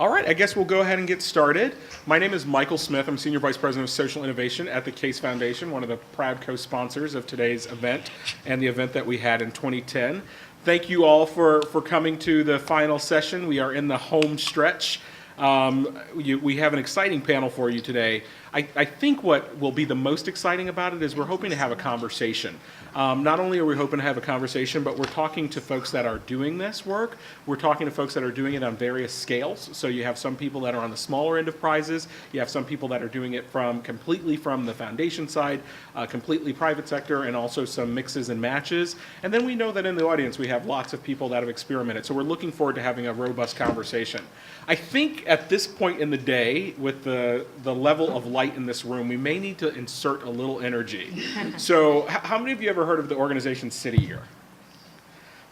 All right, I guess we'll go ahead and get started. My name is Michael Smith. I'm Senior Vice President of Social Innovation at the Case Foundation, one of the proud co-sponsors of today's event and the event that we had in 2010. Thank you all for coming to the final session. We are in the home stretch. We have an exciting panel for you today. I think what will be the most exciting about it is we're hoping to have a conversation. Not only are we hoping to have a conversation, but we're talking to folks that are doing this work. We're talking to folks that are doing it on various scales. So you have some people that are on the smaller end of prizes. You have some people that are doing it completely from the foundation side, completely private sector, and also some mixes and matches. And then we know that in the audience we have lots of people that have experimented. So we're looking forward to having a robust conversation. I think at this point in the day, with the level of light in this room, we may need to insert a little energy. So how many of you ever heard of the organization City Year?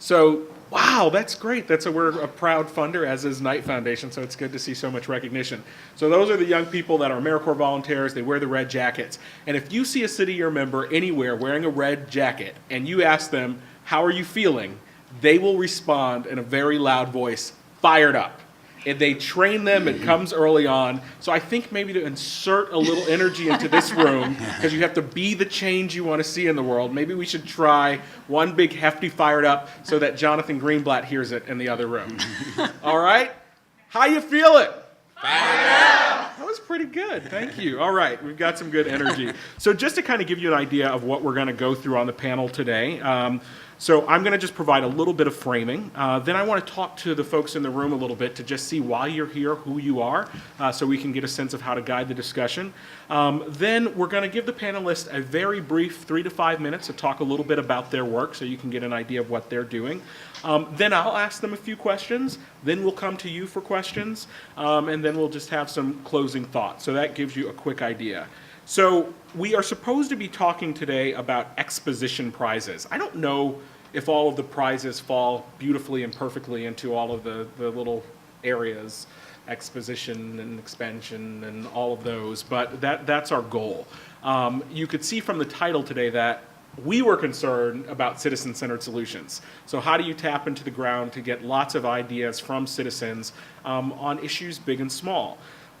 So, wow, that's great. We're a proud funder, as is Knight Foundation, so it's good to see so much recognition. So those are the young people that are AmeriCorps volunteers. They wear the red jackets. And if you see a City Year member anywhere wearing a red jacket and you ask them, how are you feeling? They will respond in a very loud voice, fired up. If they train them, it comes early on. So I think maybe to insert a little energy into this room, because you have to be the change you want to see in the world, maybe we should try one big hefty fired up so that Jonathan Greenblatt hears it in the other room. All right? How you feeling? Fired up! That was pretty good. Thank you. All right. We've got some good energy. So just to kind of give you an idea of what we're going to go through on the panel today, so I'm going to just provide a little bit of framing. Then I want to talk to the folks in the room a little bit to just see why you're here, who you are, so we can get a sense of how to guide the discussion. Then we're going to give the panelists a very brief 3 to 5 minutes to talk a little bit about their work so you can get an idea of what they're doing. Then I'll ask them a few questions. Then we'll come to you for questions. And then we'll just have some closing thoughts. So that gives you a quick idea. So we are supposed to be talking today about exposition prizes. I don't know if all of the prizes fall beautifully and perfectly into all of the little areas, exposition and expansion and all of those, but that's our goal. You could see from the title today that we were concerned about citizen-centered solutions. So how do you tap into the ground to get lots of ideas from citizens on issues big and small?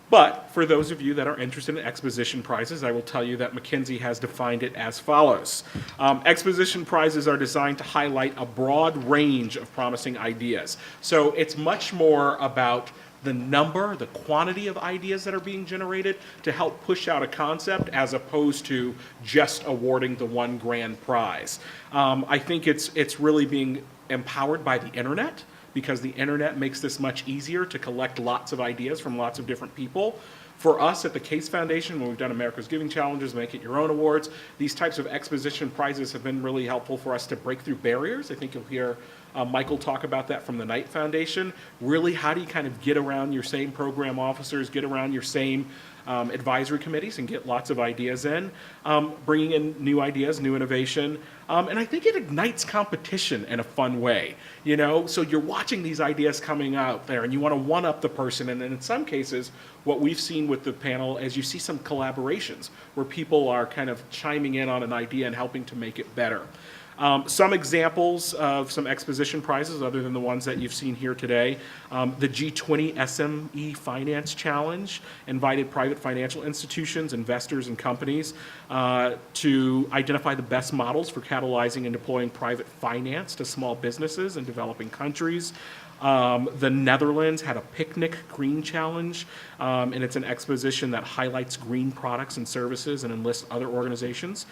But for those of you that are interested in exposition prizes, I will tell you that McKinsey has defined it as follows. Exposition prizes are designed to highlight a broad range of promising ideas. So it's much more about the number, the quantity of ideas that are being generated to help push out a concept as opposed to just awarding the one grand prize. I think it's really being empowered by the internet, because the internet makes this much easier to collect lots of ideas from lots of different people. For us at the Case Foundation, when we've done America's Giving Challenges, Make It Your Own Awards, these types of exposition prizes have been really helpful for us to break through barriers. I think you'll hear Michael talk about that from the Knight Foundation. Really, how do you kind of get around your same program officers, get around your same advisory committees and get lots of ideas in, bringing in new ideas, new innovation. And I think it ignites competition in a fun way, you know? So you're watching these ideas coming out there and you want to one-up the person. And then in some cases, what we've seen with the panel is you see some collaborations where people are kind of chiming in on an idea and helping to make it better. Some examples of some exposition prizes other than the ones that you've seen here today. The G20 SME Finance Challenge invited private financial institutions, investors, and companies to identify the best models for catalyzing and deploying private finance to small businesses in developing countries. The Netherlands had a Picnic Green Challenge, and it's an exposition that highlights green products and services and enlists other organizations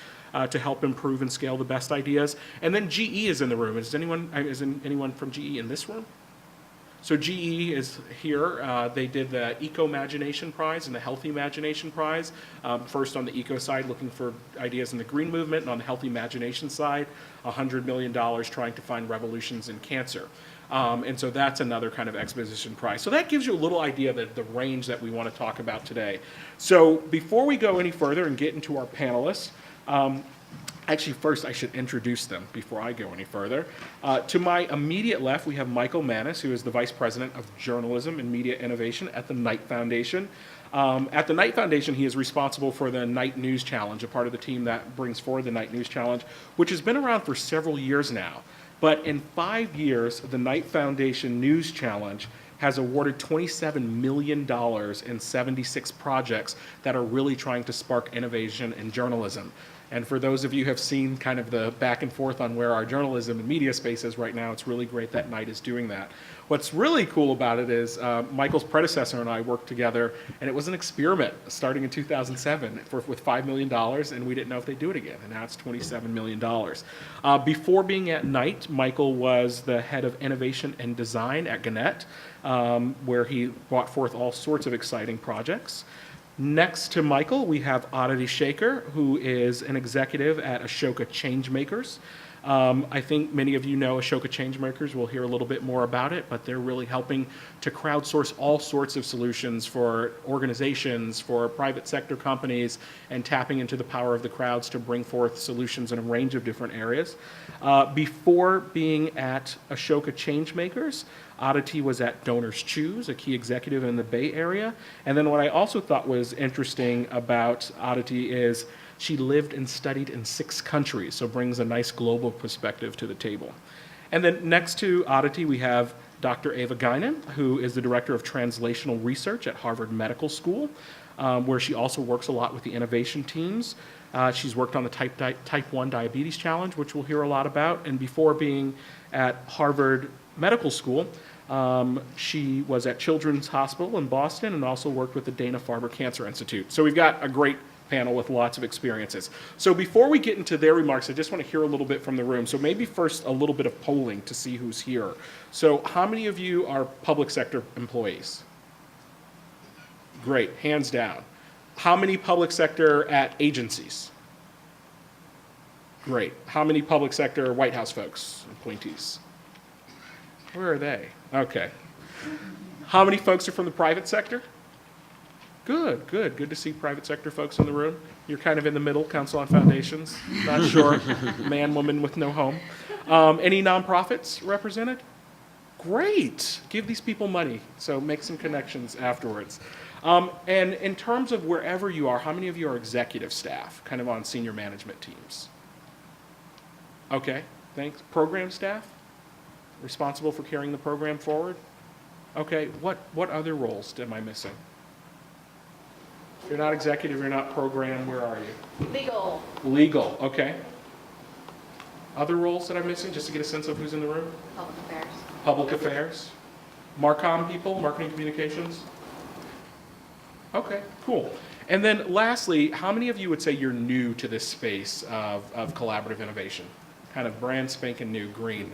to help improve and scale the best ideas. And then GE is in the room. Is anyone from GE in this room? So GE is here. They did the Eco-Imagination Prize and the Healthy Imagination Prize. First on the eco side, looking for ideas in the green movement, and on the healthy imagination side, $100 million trying to find revolutions in cancer. And so that's another kind of exposition prize. So that gives you a little idea of the range that we want to talk about today. So before we go any further and get into our panelists, actually, first I should introduce them before I go any further. To my immediate left, we have Michael Maness, who is the Vice President of Journalism and Media Innovation at the Knight Foundation. At the Knight Foundation, he is responsible for the Knight News Challenge, a part of the team that brings forward the Knight News Challenge, which has been around for several years now. But in 5 years, the Knight Foundation News Challenge has awarded $27 million in 76 projects that are really trying to spark innovation in journalism. And for those of you who have seen kind of the back and forth on where our journalism and media space is right now, it's really great that Knight is doing that. What's really cool about it is Michael's predecessor and I worked together, and it was an experiment starting in 2007 with $5 million, and we didn't know if they'd do it again, and now it's $27 million. Before being at Knight, Michael was the head of innovation and design at Gannett, where he brought forth all sorts of exciting projects. Next to Michael, we have Aditi Shekar, who is an executive at Ashoka Changemakers. I think many of you know Ashoka Changemakers. We'll hear a little bit more about it, but they're really helping to crowdsource all sorts of solutions for organizations, for private sector companies, and tapping into the power of the crowds to bring forth solutions in a range of different areas. Before being at Ashoka Changemakers, Aditi was at Donors Choose, a key executive in the Bay Area. And then what I also thought was interesting about Aditi is she lived and studied in 6 countries, so brings a nice global perspective to the table. And then next to Aditi, we have Dr. Eva Guinan, who is the director of Translational Research at Harvard Medical School, where she also works a lot with the innovation teams. She's worked on the type 1 diabetes challenge, which we'll hear a lot about. And before being at Harvard Medical School, she was at Children's Hospital in Boston and also worked with the Dana-Farber Cancer Institute. So we've got a great panel with lots of experiences. So before we get into their remarks, I just want to hear a little bit from the room. So maybe first a little bit of polling to see who's here. So how many of you are public sector employees? Great, hands down. How many public sector at agencies? Great. How many public sector White House folks, appointees? Where are they? Okay. How many folks are from the private sector? Good, good. Good to see private sector folks in the room. You're kind of in the middle, Council on Foundations. Not sure. Man, woman with no home. Any nonprofits represented? Great. Give these people money. So make some connections afterwards. And in terms of wherever you are, how many of you are executive staff, kind of on senior management teams? Okay, thanks. Program staff? Responsible for carrying the program forward? Okay, what other roles am I missing? If you're not executive, you're not program, where are you? Legal. Legal, okay. Other roles that I'm missing, just to get a sense of who's in the room? Public affairs. Public affairs. Marcom people, marketing communications? Okay, cool. And then lastly, how many of you would say you're new to this space of collaborative innovation? Kind of brand spanking new, green.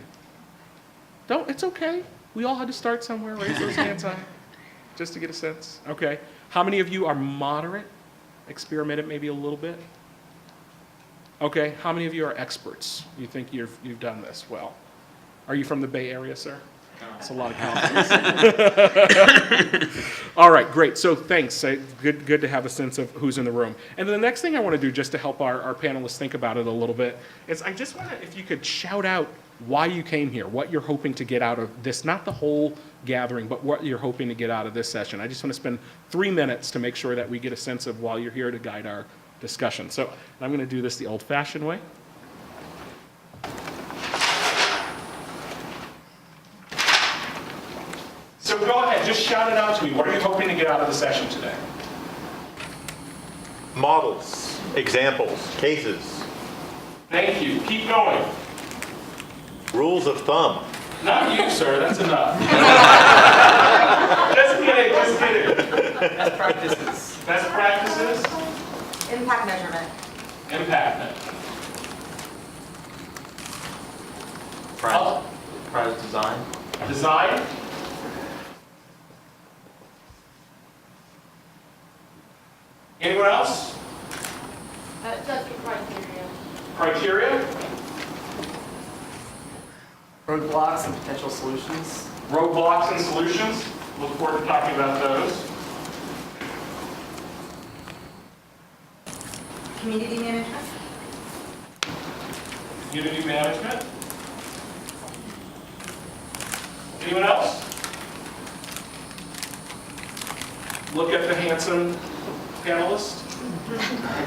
It's okay. We all had to start somewhere. Raise those hands high, just to get a sense. Okay. How many of you are moderate? Experimented maybe a little bit? Okay. How many of you are experts? You think you've done this well? Are you from the Bay Area, sir? That's a lot of confidence. All right, great. So thanks. Good to have a sense of who's in the room. And then the next thing I want to do, just to help our panelists think about it a little bit, is I just want to, if you could shout out why you came here, what you're hoping to get out of this, not the whole gathering, but what you're hoping to get out of this session. I just want to spend 3 minutes to make sure that we get a sense of why you're here to guide our discussion. So I'm going to do this the old-fashioned way. So go ahead, just shout it out to me. What are you hoping to get out of the session today? Models, examples, cases. Thank you. Keep going. Rules of thumb. Not you, sir. That's enough. Just kidding. Just kidding. Best practices. Best practices. Impact measurement. Impact measurement. Product design. Design. Anyone else? Judgment criteria. Criteria? Roadblocks and potential solutions. Roadblocks and solutions. Look forward to talking about those. Community management. Community management. Anyone else? Look at the handsome panelist.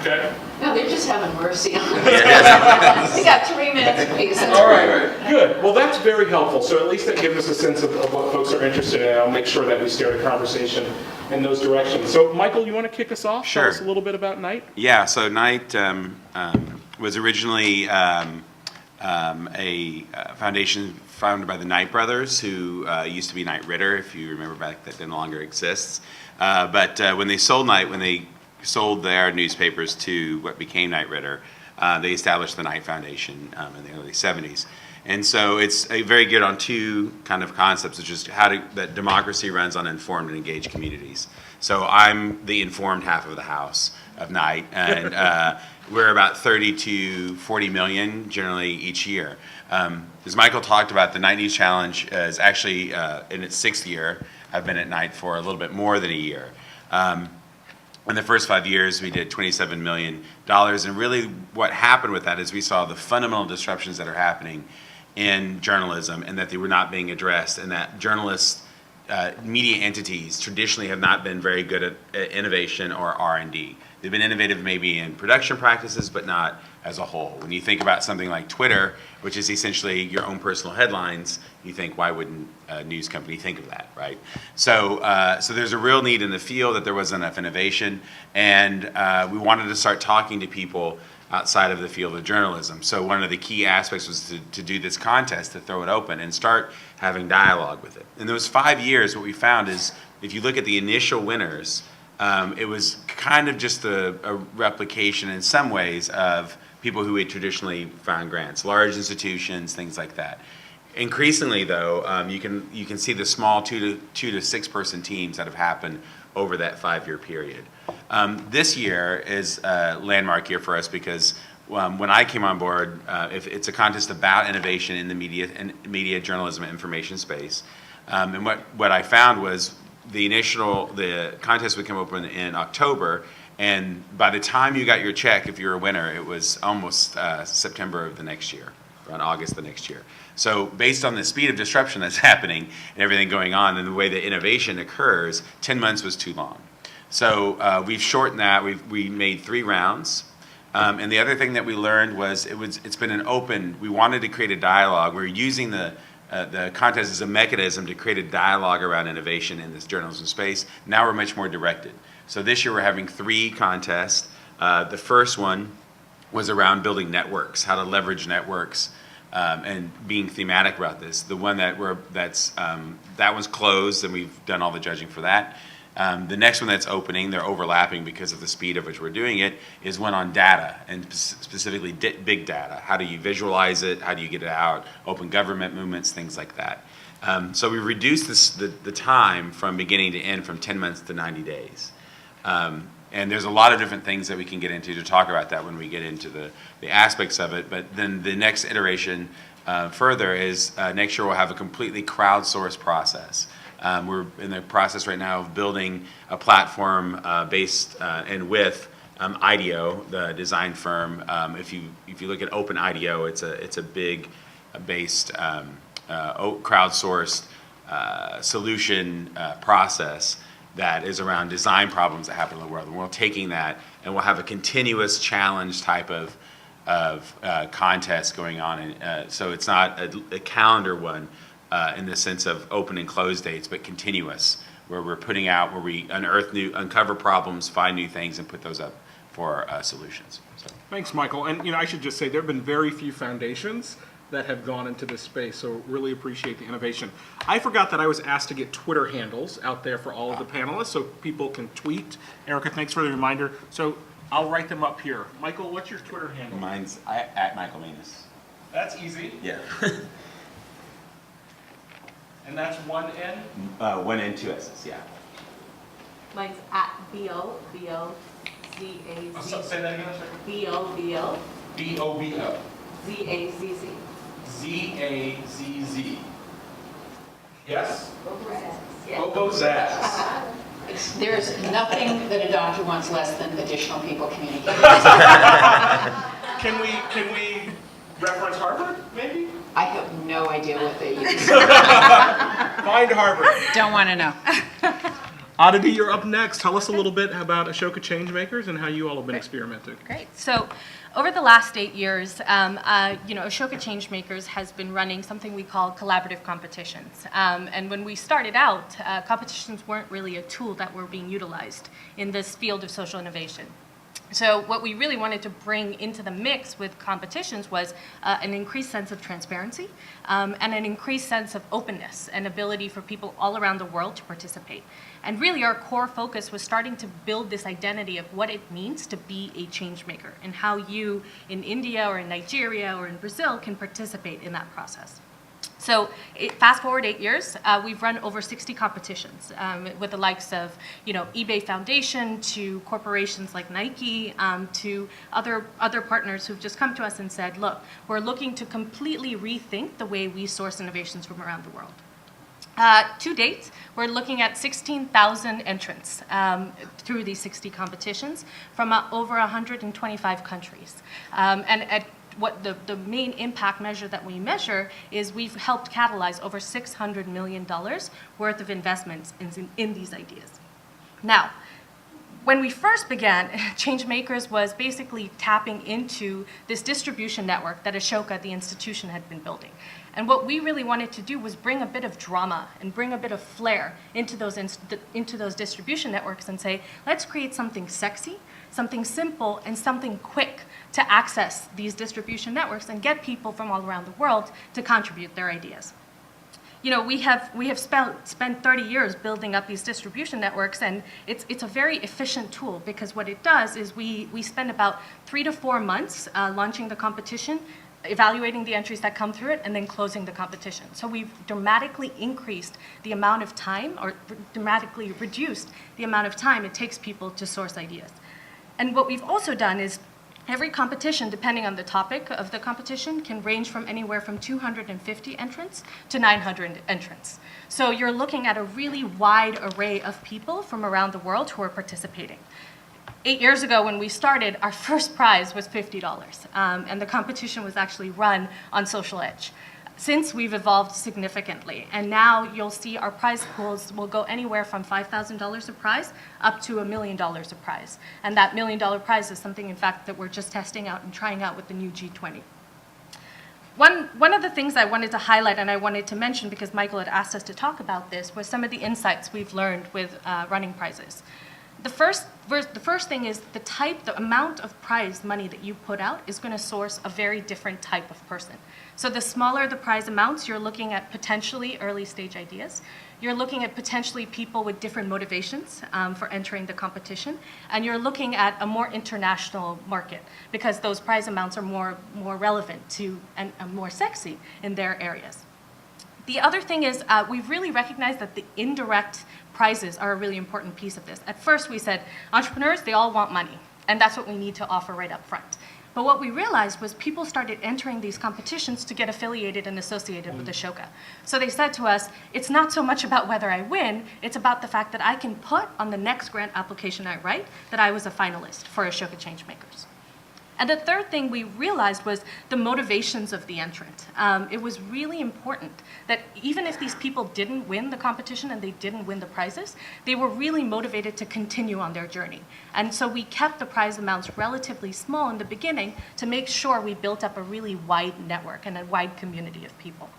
Okay. No, they're just having mercy on us. We got 3 minutes apiece. All right, good. Well, that's very helpful. So at least that gives us a sense of what folks are interested in. I'll make sure that we steer the conversation in those directions. So, Michael, you want to kick us off? Sure. Tell us a little bit about Knight. Yeah, so Knight was originally a foundation founded by the Knight brothers, who used to be Knight Ridder, if you remember back, that no longer exists. But when they sold Knight, when they sold their newspapers to what became Knight Ridder, they established the Knight Foundation in the early 70s. And so it's very good on two kind of concepts, which is that democracy runs on informed and engaged communities. So I'm the informed half of the house of Knight, and we're about 30 to 40 million generally each year. As Michael talked about, the Knight News Challenge is actually in its 6th year. I've been at Knight for a little bit more than a year. In the first 5 years, we did $27 million. And really what happened with that is we saw the fundamental disruptions that are happening in journalism, and that they were not being addressed, and that journalists, media entities traditionally have not been very good at innovation or R&D. They've been innovative maybe in production practices, but not as a whole. When you think about something like Twitter, which is essentially your own personal headlines, you think, why wouldn't a news company think of that, right? So there's a real need in the field that there wasn't enough innovation, and we wanted to start talking to people outside of the field of journalism. So one of the key aspects was to do this contest, to throw it open and start having dialogue with it. In those 5 years, what we found is, if you look at the initial winners, it was kind of just a replication in some ways of people who had traditionally found grants, large institutions, things like that. Increasingly, though, you can see the small 2 to 6 person teams that have happened over that 5-year period. This year is a landmark year for us because when I came on board, it's a contest about innovation in the media journalism and information space. And what I found was the contest would come open in October, and by the time you got your check, if you're a winner, it was almost September of the next year, around August the next year. So based on the speed of disruption that's happening and everything going on and the way that innovation occurs, 10 months was too long. So we've shortened that. We made 3 rounds. And the other thing that we learned was it's been an open, we wanted to create a dialogue. We're using the contest as a mechanism to create a dialogue around innovation in this journalism space. Now we're much more directed. So this year we're having 3 contests. The first one was around building networks, how to leverage networks, and being thematic about this. The one that one's closed, and we've done all the judging for that. The next one that's opening, they're overlapping because of the speed of which we're doing it, is one on data, and specifically big data. How do you visualize it? How do you get it out? Open government movements, things like that. So we reduced the time from beginning to end from 10 months to 90 days. And there's a lot of different things that we can get into to talk about that when we get into the aspects of it. But then the next iteration further is next year we'll have a completely crowdsourced process. We're in the process right now of building a platform based and with IDEO, the design firm. If you look at Open IDEO, it's a big based crowdsourced solution process that is around design problems that happen in the world. And we're taking that, and we'll have a continuous challenge type of contest going on. And so it's not a calendar one in the sense of open and close dates, but continuous, where we're putting out, where we uncover problems, find new things, and put those up for solutions. So. Thanks, Michael. And I should just say there have been very few foundations that have gone into this space, so really appreciate the innovation. I forgot that I was asked to get Twitter handles out there for all of the panelists so people can tweet. Erica, thanks for the reminder. So I'll write them up here. Michael, what's your Twitter handle? Mine's at Michael Maness. That's easy. Yeah. And that's 1 N? 1 and 2 S's, yeah. Mine's at B-O-Z-A-Z. Say that again. B-O-B-O. B-O-B-O. Z-A-Z-Z. Z-A-Z-Z. Yes? Yeah. Bobo-Zazz. There's nothing that a doctor wants less than additional people communicating. Can we reference Harvard, maybe? I have no idea what they use. Find Harvard. Don't want to know. Aditi, you're up next. Tell us a little bit about Ashoka Changemakers and how you all have been experimenting. Great. So over the last 8 years, Ashoka Changemakers has been running something we call collaborative competitions. And when we started out, competitions weren't really a tool that were being utilized in this field of social innovation. So what we really wanted to bring into the mix with competitions was an increased sense of transparency and an increased sense of openness and ability for people all around the world to participate. And really our core focus was starting to build this identity of what it means to be a change maker and how you in India or in Nigeria or in Brazil can participate in that process. So fast forward 8 years, we've run over 60 competitions with the likes of, eBay Foundation to corporations like Nike to other partners who've just come to us and said, look, we're looking to completely rethink the way we source innovations from around the world. To date, we're looking at 16,000 entrants through these 60 competitions from over 125 countries. And at what the main impact measure that we measure is we've helped catalyze over $600 million worth of investments in these ideas. Now, when we first began, Changemakers was basically tapping into this distribution network that Ashoka, the institution, had been building. And what we really wanted to do was bring a bit of drama and bring a bit of flair into those distribution networks and say, let's create something sexy, something simple, and something quick to access these distribution networks and get people from all around the world to contribute their ideas. We have spent 30 years building up these distribution networks, and it's a very efficient tool because what it does is we spend about 3 to 4 months launching the competition, evaluating the entries that come through it, and then closing the competition. So we've dramatically increased the amount of time, or dramatically reduced the amount of time it takes people to source ideas. And what we've also done is every competition, depending on the topic of the competition, can range from anywhere from 250 entrants to 900 entrants. So you're looking at a really wide array of people from around the world who are participating. 8 years ago when we started, our first prize was $50, and the competition was actually run on Social Edge. Since we've evolved significantly, and now you'll see our prize pools will go anywhere from $5,000 a prize up to $1 million a prize. And that $1 million prize is something, in fact, that we're just testing out and trying out with the new G20. One of the things I wanted to highlight and I wanted to mention, because Michael had asked us to talk about this, was some of the insights we've learned with running prizes. The first thing is the amount of prize money that you put out is going to source a very different type of person. So the smaller the prize amounts, you're looking at potentially early stage ideas. You're looking at potentially people with different motivations for entering the competition. And you're looking at a more international market because those prize amounts are more relevant to and more sexy in their areas. The other thing is we've really recognized that the indirect prizes are a really important piece of this. At first we said, entrepreneurs, they all want money, and that's what we need to offer right up front. But what we realized was people started entering these competitions to get affiliated and associated with Ashoka. So they said to us, it's not so much about whether I win, it's about the fact that I can put on the next grant application I write that I was a finalist for Ashoka Changemakers. And the third thing we realized was the motivations of the entrant. It was really important that even if these people didn't win the competition and they didn't win the prizes, they were really motivated to continue on their journey. And so we kept the prize amounts relatively small in the beginning to make sure we built up a really wide network and a wide community of people.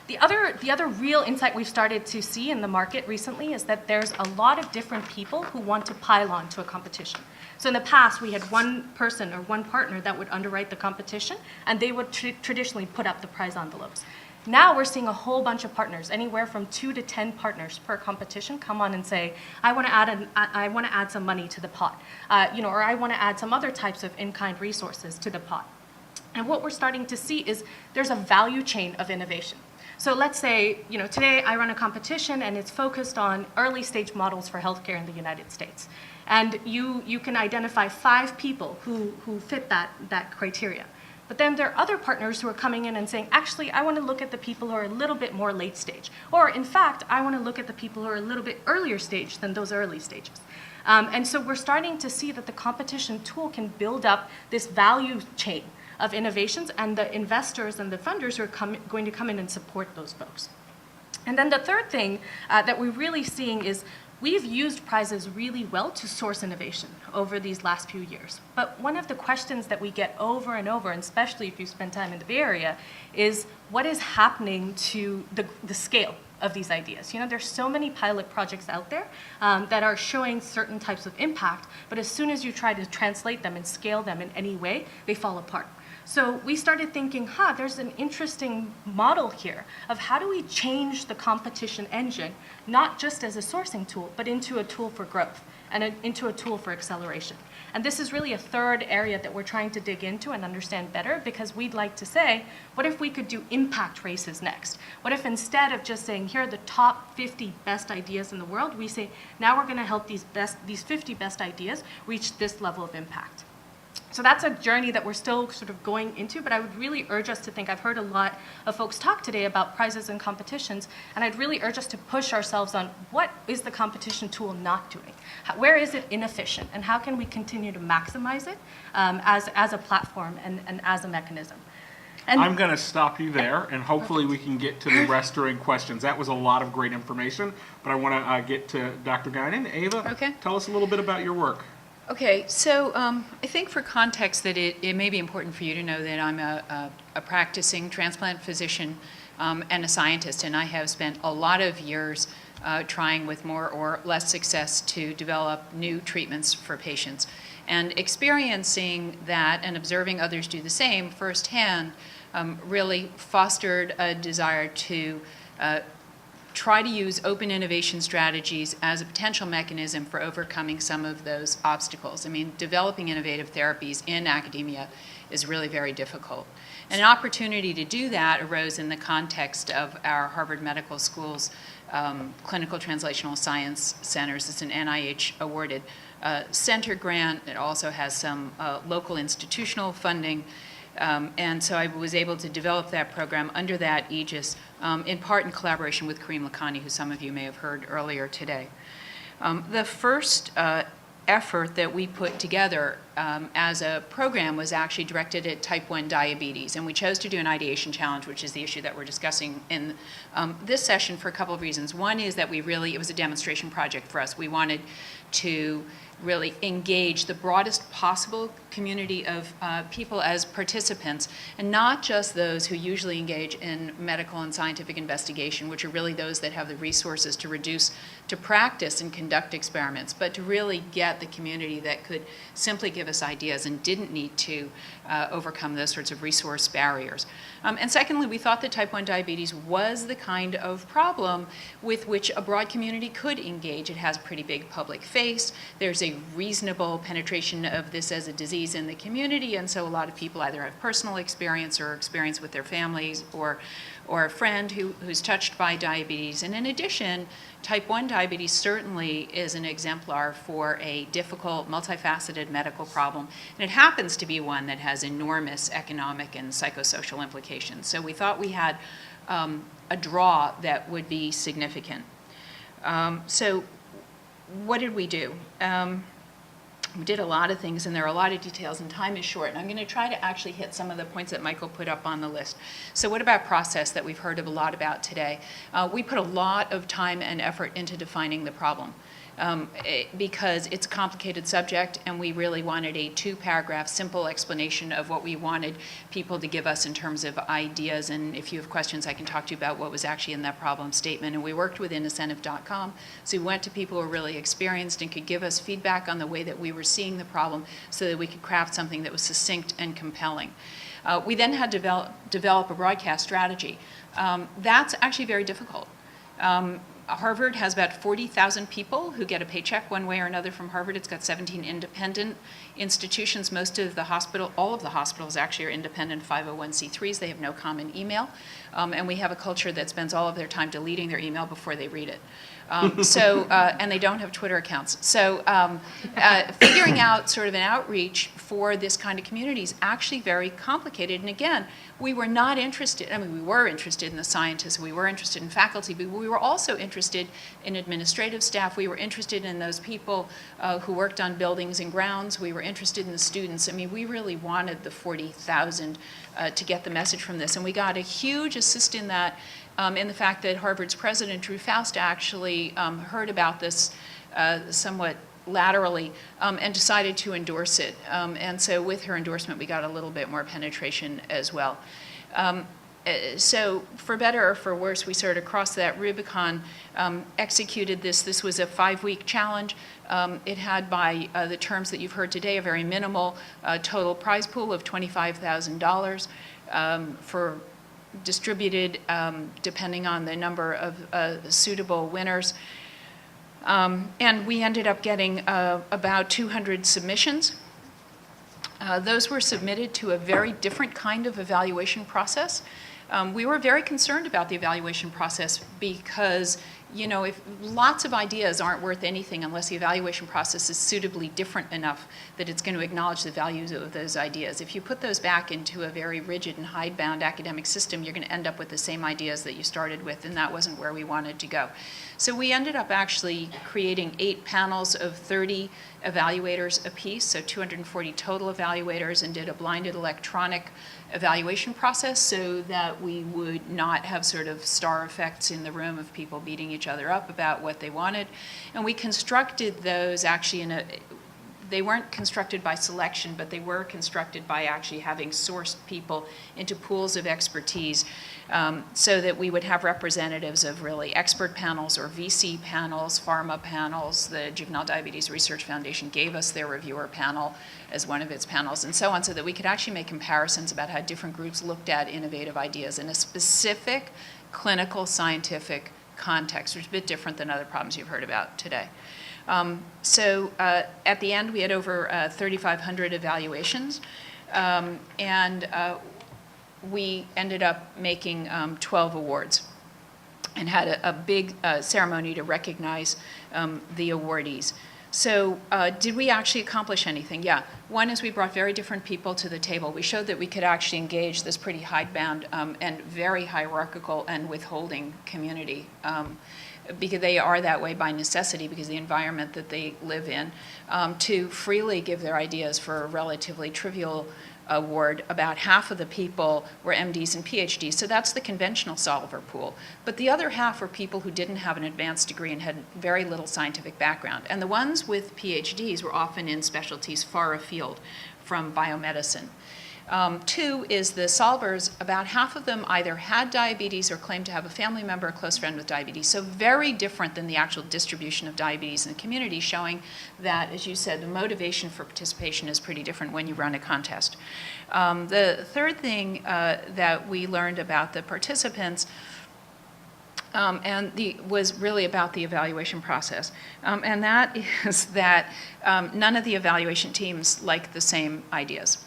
The other real insight we've started to see in the market recently is that there's a lot of different people who want to pile on to a competition. So in the past, we had one person or one partner that would underwrite the competition, and they would traditionally put up the prize envelopes. Now we're seeing a whole bunch of partners, anywhere from 2 to 10 partners per competition, come on and say, I want to add some money to the pot, or I want to add some other types of in-kind resources to the pot. And what we're starting to see is there's a value chain of innovation. So let's say, today I run a competition and it's focused on early stage models for healthcare in the United States. And you can identify 5 people who fit that criteria. But then there are other partners who are coming in and saying, actually, I want to look at the people who are a little bit more late stage. Or in fact, I want to look at the people who are a little bit earlier stage than those early stages. And so we're starting to see that the competition tool can build up this value chain of innovations, and the investors and the funders are going to come in and support those folks. And then the third thing that we're really seeing is We've used prizes really well to source innovation over these last few years. But one of the questions that we get over and over, and especially if you spend time in the Bay Area, is what is happening to the scale of these ideas? You know, there's so many pilot projects out there that are showing certain types of impact, but as soon as you try to translate them and scale them in any way, they fall apart. So we started thinking, there's an interesting model here of how do we change the competition engine, not just as a sourcing tool, but into a tool for growth and into a tool for acceleration. And this is really a third area that we're trying to dig into and understand better, because we'd like to say, what if we could do impact races next? What if instead of just saying, here are the top 50 best ideas in the world, we say, now we're going to help these 50 best ideas reach this level of impact? So that's a journey that we're still sort of going into, but I would really urge us to think, I've heard a lot of folks talk today about prizes and competitions, and I'd really urge us to push ourselves on what is the competition tool not doing? Where is it inefficient, and how can we continue to maximize it as a platform and as a mechanism? And I'm going to stop you there, and hopefully we can get to the rest during questions. That was a lot of great information, but I want to get to Dr. Guinan. Eva, Okay. Tell us a little bit about your work. Okay, so I think for context that it may be important for you to know that I'm a practicing transplant physician and a scientist, and I have spent a lot of years trying with more or less success to develop new treatments for patients. And experiencing that and observing others do the same firsthand really fostered a desire to try to use open innovation strategies as a potential mechanism for overcoming some of those obstacles. I mean, developing innovative therapies in academia is really very difficult. And an opportunity to do that arose in the context of our Harvard Medical School's Clinical Translational Science Centers. It's an NIH-awarded center grant. It also has some local institutional funding. And so I was able to develop that program under that aegis, in part in collaboration with Karim Lakhani, who some of you may have heard earlier today. The first effort that we put together as a program was actually directed at type 1 diabetes, and we chose to do an ideation challenge, which is the issue that we're discussing in this session, for a couple of reasons. One is that it was a demonstration project for us. We wanted to really engage the broadest possible community of people as participants, and not just those who usually engage in medical and scientific investigation, which are really those that have the resources to practice and conduct experiments, but to really get the community that could simply give us ideas and didn't need to overcome those sorts of resource barriers. And secondly, we thought that type 1 diabetes was the kind of problem with which a broad community could engage. It has a pretty big public face. There's a reasonable penetration of this as a disease in the community, and so a lot of people either have personal experience or experience with their families or a friend who's touched by diabetes. And in addition, type 1 diabetes certainly is an exemplar for a difficult, multifaceted medical problem, and it happens to be one that has enormous economic and psychosocial implications. So we thought we had a draw that would be significant. So what did we do? We did a lot of things, and there are a lot of details, and time is short. And I'm going to try to actually hit some of the points that Michael put up on the list. So what about process that we've heard a lot about today? We put a lot of time and effort into defining the problem. Because it's a complicated subject, and we really wanted a 2-paragraph simple explanation of what we wanted people to give us in terms of ideas. And if you have questions, I can talk to you about what was actually in that problem statement. And we worked with incentive.com. So we went to people who were really experienced and could give us feedback on the way that we were seeing the problem so that we could craft something that was succinct and compelling. We then had to develop a broadcast strategy. That's actually very difficult. Harvard has about 40,000 people who get a paycheck one way or another from Harvard. It's got 17 independent institutions. All of the hospitals actually are independent 501c3s. They have no common email. And we have a culture that spends all of their time deleting their email before they read it. And they don't have Twitter accounts. So figuring out sort of an outreach for this kind of community is actually very complicated. And again, we were not interested, we were interested in the scientists, we were interested in faculty, but we were also interested in administrative staff. We were interested in those people who worked on buildings and grounds. We were interested in the students. We really wanted the 40,000 to get the message from this. And we got a huge assist in that in the fact that Harvard's president, Drew Faust, actually heard about this somewhat laterally and decided to endorse it. And so with her endorsement, we got a little bit more penetration as well. So for better or for worse, we sort of crossed that Rubicon, executed this. This was a 5-week challenge. It had, by the terms that you've heard today, a very minimal total prize pool of $25,000 for distributed depending on the number of suitable winners. And we ended up getting about 200 submissions. Those were submitted to a very different kind of evaluation process. We were very concerned about the evaluation process because, you know, if lots of ideas aren't worth anything unless the evaluation process is suitably different enough that it's going to acknowledge the values of those ideas. If you put those back into a very rigid and hidebound academic system, you're going to end up with the same ideas that you started with, and that wasn't where we wanted to go. So we ended up actually creating 8 panels of 30 evaluators apiece, so 240 total evaluators, and did a blinded electronic evaluation process so that we would not have sort of star effects in the room of people beating each other up about what they wanted. And we constructed those actually they weren't constructed by selection, but they were constructed by actually having sourced people into pools of expertise so that we would have representatives of really expert panels or VC panels, pharma panels. The Juvenile Diabetes Research Foundation gave us their reviewer panel as one of its panels, and so on, so that we could actually make comparisons about how different groups looked at innovative ideas in a specific clinical scientific context, which is a bit different than other problems you've heard about today. So at the end, we had over 3,500 evaluations, and we ended up making 12 awards and had a big ceremony to recognize the awardees. So did we actually accomplish anything? Yeah. One is we brought very different people to the table. We showed that we could actually engage this pretty hidebound and very hierarchical and withholding community. Because they are that way by necessity, because the environment that they live in, to freely give their ideas for a relatively trivial award. About half of the people were MDs and PhDs, so that's the conventional solver pool. But the other half were people who didn't have an advanced degree and had very little scientific background. And the ones with PhDs were often in specialties far afield from biomedicine. 2 is the solvers, about half of them either had diabetes or claimed to have a family member or close friend with diabetes. So very different than the actual distribution of diabetes in the community, showing that, as you said, the motivation for participation is pretty different when you run a contest. The third thing that we learned about the participants was really about the evaluation process. And that is that none of the evaluation teams like the same ideas.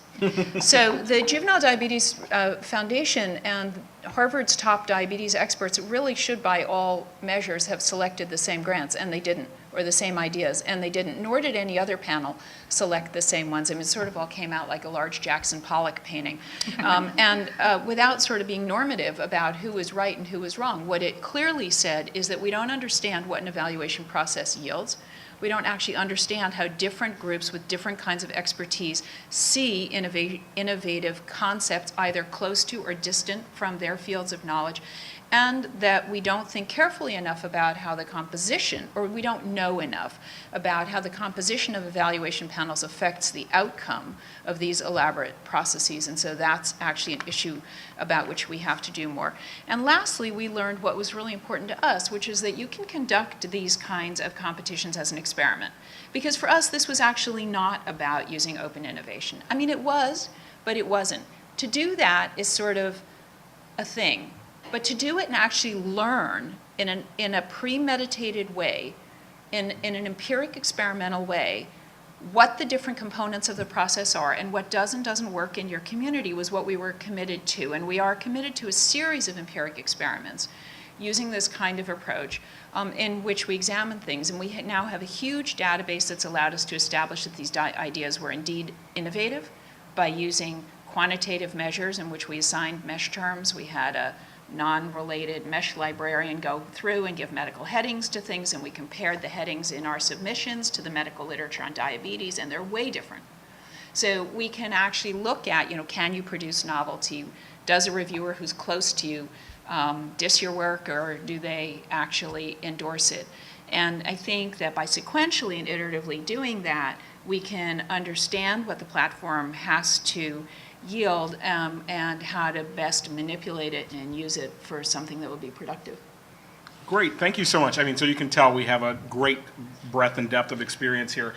So the Juvenile Diabetes Foundation and Harvard's top diabetes experts really should, by all measures, have selected the same grants, and they didn't, or the same ideas, and they didn't, nor did any other panel select the same ones. I mean, it sort of all came out like a large Jackson Pollock painting. And without sort of being normative about who was right and who was wrong, what it clearly said is that we don't understand what an evaluation process yields. We don't actually understand how different groups with different kinds of expertise see innovative concepts either close to or distant from their fields of knowledge, and that we don't think carefully enough about how the composition, or we don't know enough about how the composition of evaluation panels affects the outcome of these elaborate processes. And so that's actually an issue about which we have to do more. And lastly, we learned what was really important to us, which is that you can conduct these kinds of competitions as an experiment. Because for us, this was actually not about using open innovation. I mean, it was, but it wasn't. To do that is sort of a thing. But to do it and actually learn in a premeditated way, in an empiric experimental way, what the different components of the process are and what does and doesn't work in your community was what we were committed to. And we are committed to a series of empiric experiments using this kind of approach in which we examine things. And we now have a huge database that's allowed us to establish that these ideas were indeed innovative by using quantitative measures in which we assigned mesh terms. We had a non-related mesh librarian go through and give medical headings to things, and we compared the headings in our submissions to the medical literature on diabetes, and they're way different. So we can actually look at, can you produce novelty? Does a reviewer who's close to you diss your work, or do they actually endorse it? And I think that by sequentially and iteratively doing that, we can understand what the platform has to yield and how to best manipulate it and use it for something that will be productive. Great, thank you so much. I mean, so you can tell we have a great breadth and depth of experience here.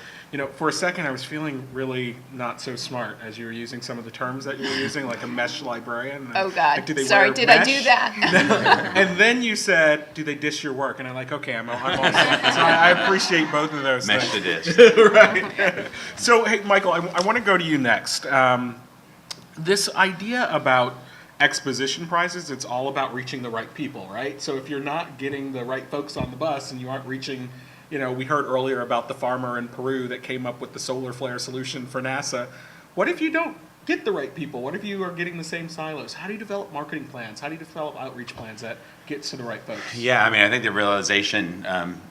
For a second I was feeling really not so smart as you were using some of the terms that you were using, like a mesh librarian. Oh God, like, do they sorry, wear did mesh? I do that? And then you said, do they dish your work? And I'm like, okay, I'm all set. So I appreciate both of those Mesh things. the dish. Right. So, hey, Michael, I want to go to you next. This idea about exposition prizes, it's all about reaching the right people, right? So if you're not getting the right folks on the bus and you aren't reaching, we heard earlier about the farmer in Peru that came up with the solar flare solution for NASA. What if you don't get the right people? What if you are getting the same silos? How do you develop marketing plans? How do you develop outreach plans that gets to the right folks? Yeah, I mean, I think the realization,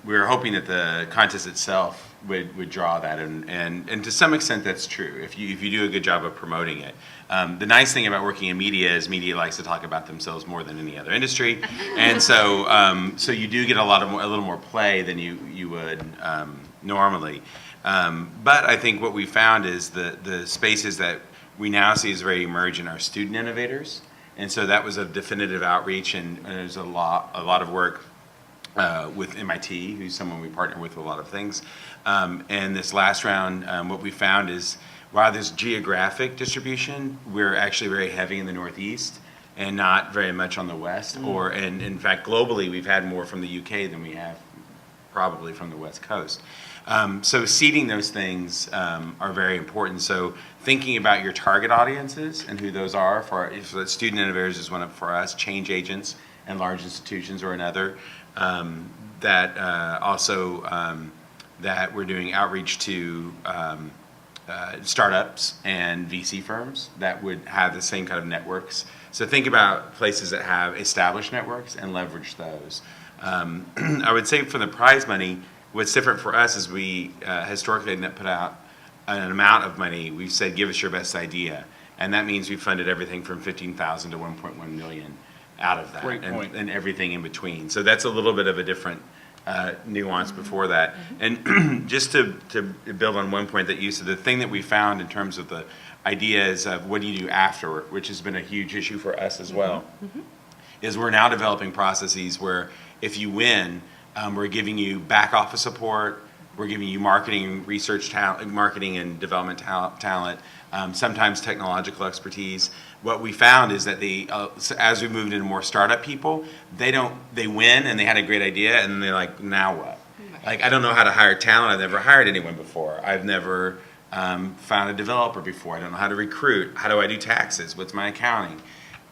we were hoping that the contest itself would draw that, and to some extent that's true, if you do a good job of promoting it. The nice thing about working in media is media likes to talk about themselves more than any other industry, and so you do get a little more play than you would normally. But I think what we found is the spaces that we now see as very emergent are student innovators, and so that was a definitive outreach, and there's a lot of work with MIT, who's someone we partner with a lot of things. And this last round, what we found is, while there's geographic distribution, we're actually very heavy in the Northeast and not very much on the West. And in fact, globally, we've had more from the UK than we have probably from the West Coast. So seeding those things are very important. So thinking about your target audiences and who those are, if the student innovators is one for us, change agents and large institutions or another. That we're doing outreach to startups and VC firms that would have the same kind of networks. So think about places that have established networks and leverage those. I would say for the prize money, what's different for us is we historically put out an amount of money. We've said, give us your best idea. And that means we funded everything from $15,000 to $1.1 million out of that. Great point. And everything in between. So that's a little bit of a different nuance before that. And just to build on one point that you said, the thing that we found in terms of the ideas of what do you do afterward, which has been a huge issue for us as well, is we're now developing processes where if you win, we're giving you back office support, we're giving you marketing, research talent, marketing and development talent, sometimes technological expertise. What we found is that as we moved into more startup people, they win and they had a great idea and they're like, now what? Like, I don't know how to hire talent. I've never hired anyone before. I've never found a developer before. I don't know how to recruit. How do I do taxes? What's my accounting?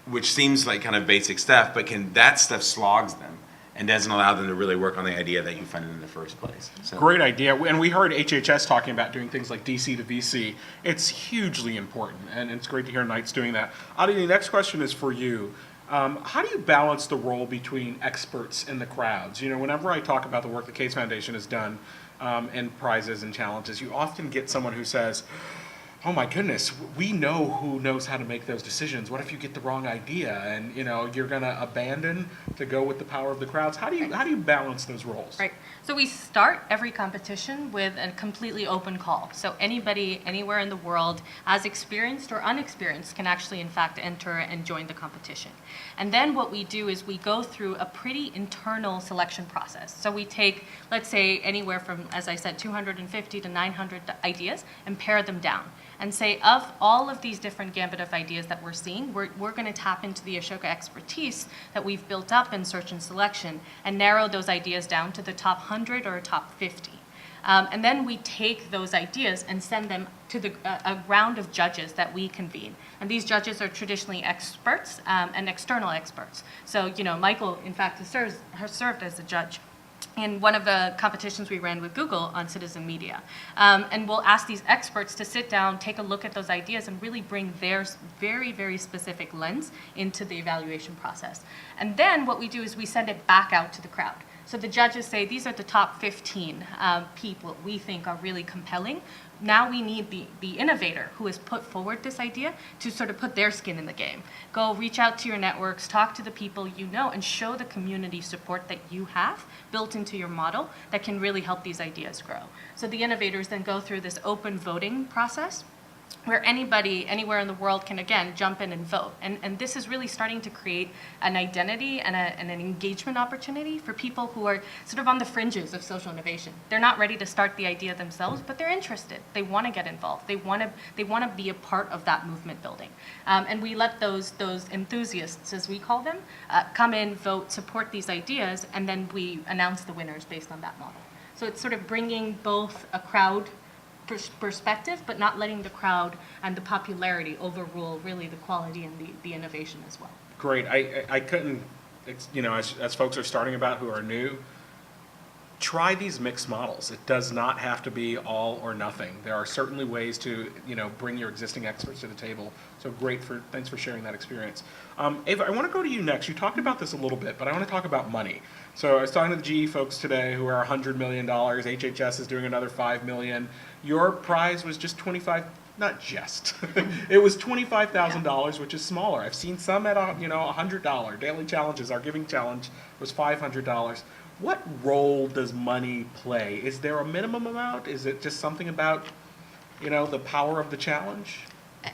Which seems like kind of basic stuff, but that stuff slogs them and doesn't allow them to really work on the idea that you funded in the first place. So. Great idea. And we heard HHS talking about doing things like DC to VC. It's hugely important, and it's great to hear Knight's doing that. Aditi, the next question is for you. How do you balance the role between experts and the crowds? Whenever I talk about the work the Case Foundation has done in prizes and challenges, you often get someone who says, oh my goodness, we know who knows how to make those decisions. What if you get the wrong idea and you're going to abandon to go with the power of the crowds? How do you balance those roles? Right. So we start every competition with a completely open call. So anybody anywhere in the world, as experienced or unexperienced, can actually in fact enter and join the competition. And then what we do is we go through a pretty internal selection process. So we take, let's say, anywhere from, as I said, 250 to 900 ideas and pare them down. And say, of all of these different gambit of ideas that we're seeing, we're going to tap into the Ashoka expertise that we've built up in search and selection and narrow those ideas down to the top 100 or top 50. And then we take those ideas and send them to a round of judges that we convene. And these judges are traditionally experts and external experts. So, Michael, in fact, has served as a judge in one of the competitions we ran with Google on citizen media. And we'll ask these experts to sit down, take a look at those ideas, and really bring their very, very specific lens into the evaluation process. And then what we do is we send it back out to the crowd. So the judges say these are the top 15 people we think are really compelling. Now we need the innovator who has put forward this idea to sort of put their skin in the game. Go reach out to your networks, talk to the people you know, and show the community support that you have built into your model that can really help these ideas grow. So the innovators then go through this open voting process where anybody, anywhere in the world can, again, jump in and vote. And this is really starting to create an identity and an engagement opportunity for people who are sort of on the fringes of social innovation. They're not ready to start the idea themselves, but they're interested. They want to get involved. They want to be a part of that movement building. And we let those enthusiasts, as we call them, come in, vote, support these ideas, and then we announce the winners based on that model. So it's sort of bringing both a crowd perspective, but not letting the crowd and the popularity overrule really the quality and the innovation as well. Great. I couldn't, as folks are starting about who are new, try these mixed models. It does not have to be all or nothing. There are certainly ways to, bring your existing experts to the table. So thanks for sharing that experience. Eva, I want to go to you next. You talked about this a little bit, but I want to talk about money. So I was talking to the GE folks today who are $100 million. HHS is doing another $5 million. Your prize was just not just. It was $25,000, which is smaller. I've seen some at $100. Daily Challenges, our giving challenge was $500. What role does money play? Is there a minimum amount? Is it just something about, the power of the challenge?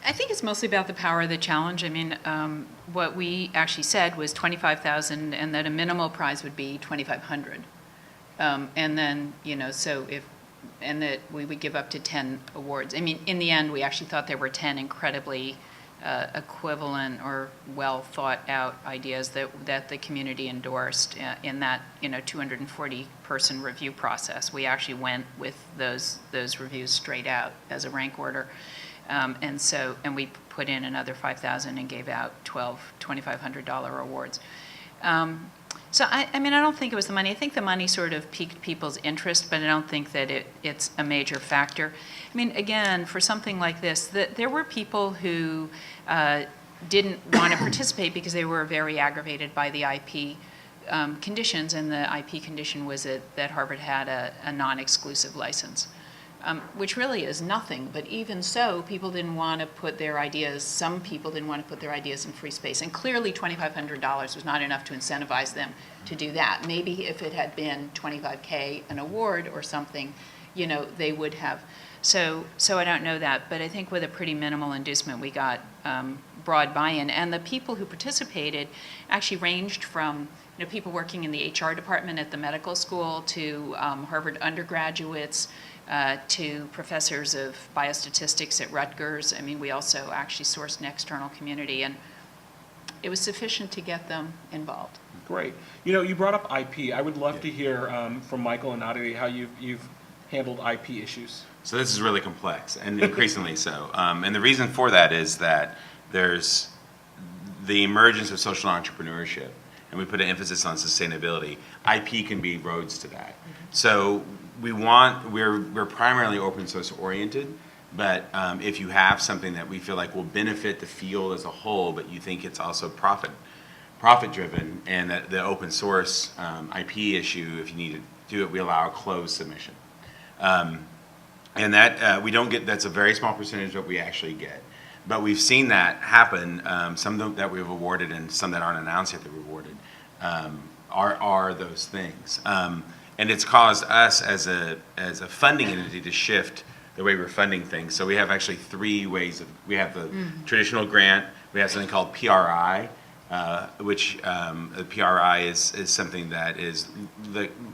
I think it's mostly about the power of the challenge. I mean, what we actually said was 25,000, and that a minimal prize would be 2,500. And then, and that we would give up to 10 awards. I mean, in the end, we actually thought there were 10 incredibly equivalent or well thought out ideas that the community endorsed in that 240 person review process. We actually went with those reviews straight out as a rank order. And we put in another 5,000 and gave out 12 $2,500 awards. So I don't think it was the money. I think the money sort of piqued people's interest, but I don't think that it's a major factor. I mean, again, for something like this, there were people who didn't want to participate because they were very aggravated by the IP conditions, and the IP condition was that Harvard had a non-exclusive license. Which really is nothing, but even so, people didn't want to put their ideas, some people didn't want to put their ideas in free space, and clearly $2,500 was not enough to incentivize them to do that. Maybe if it had been $25K an award or something, they would have. So I don't know that, but I think with a pretty minimal inducement, we got broad buy-in, and the people who participated actually ranged from people working in the HR department at the medical school to Harvard undergraduates, to professors of biostatistics at Rutgers. I mean, we also actually sourced an external community, and it was sufficient to get them involved. Great. You brought up IP. I would love to hear from Michael and Aditi how you've handled IP issues. So this is really complex, and increasingly so. And the reason for that is that there's the emergence of social entrepreneurship, and we put an emphasis on sustainability. IP can be roads to that. So we're primarily open source oriented, but if you have something that we feel like will benefit the field as a whole, but you think it's also profit driven, and that the open source IP issue, if you need to do it, we allow a closed submission. And that we don't get, that's a very small percentage of what we actually get. But we've seen that happen, some of them that we've awarded and some that aren't announced yet that we've awarded are those things. And it's caused us as a funding entity to shift the way we're funding things. So we have actually three ways we have the traditional grant, we have something called PRI, which the PRI is something that is